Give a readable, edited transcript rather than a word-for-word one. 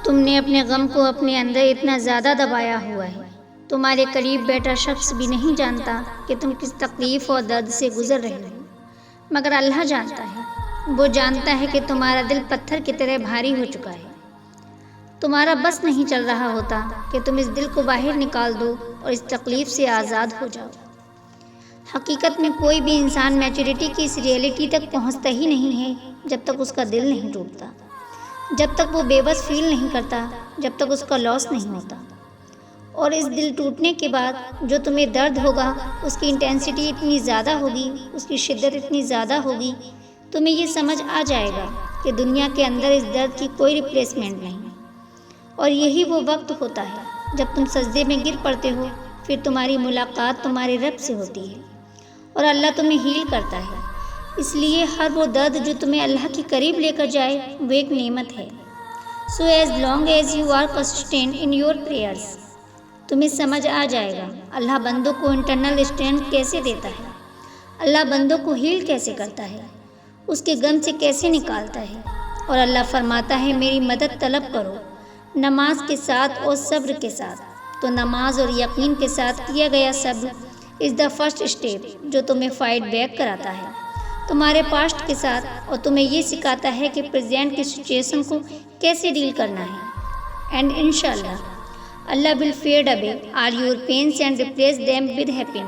تم نے اپنے غم کو اپنے اندر اتنا زیادہ دبایا ہوا ہے، تمہارے قریب بیٹھا شخص بھی نہیں جانتا کہ تم کس تکلیف اور درد سے گزر رہے ہو، مگر اللہ جانتا ہے۔ وہ جانتا ہے کہ تمہارا دل پتھر کی طرح بھاری ہو چکا ہے۔ تمہارا بس نہیں چل رہا ہوتا کہ تم اس دل کو باہر نکال دو اور اس تکلیف سے آزاد ہو جاؤ۔ حقیقت میں کوئی بھی انسان میچورٹی کی اس ریئلٹی تک پہنچتا ہی نہیں ہے جب تک اس کا دل نہیں ٹوٹتا، جب تک وہ بے بس فیل نہیں کرتا، جب تک اس کا لاس نہیں ہوتا۔ اور اس دل ٹوٹنے کے بعد جو تمہیں درد ہوگا، اس کی انٹینسٹی اتنی زیادہ ہوگی، اس کی شدت اتنی زیادہ ہوگی، تمہیں یہ سمجھ آ جائے گا کہ دنیا کے اندر اس درد کی کوئی ریپلیسمنٹ نہیں۔ اور یہی وہ وقت ہوتا ہے جب تم سجدے میں گر پڑتے ہو، پھر تمہاری ملاقات تمہارے رب سے ہوتی ہے اور اللہ تمہیں ہیل کرتا ہے۔ اس لیے ہر وہ درد جو تمہیں اللہ کے قریب لے کر جائے، وہ ایک نعمت ہے۔ So as long as you are consistent in your prayers، تمہیں سمجھ آ جائے گا اللہ بندوں کو انٹرنل اسٹرینتھ کیسے دیتا ہے، اللہ بندوں کو ہیل کیسے کرتا ہے، اس کے غم سے کیسے نکالتا ہے۔ اور اللہ فرماتا ہے میری مدد طلب کرو نماز کے ساتھ اور صبر کے ساتھ۔ تو نماز اور یقین کے ساتھ کیا گیا صبر از دا فرسٹ اسٹیپ جو تمہیں فائٹ بیک کراتا ہے تمہارے پاسٹ کے ساتھ، اور تمہیں یہ سکھاتا ہے کہ پریزنٹ کی سچویشن کو کیسے ڈیل کرنا ہے۔ اینڈ انشاءاللہ اللہ will fade away all your pains and replace them with happiness۔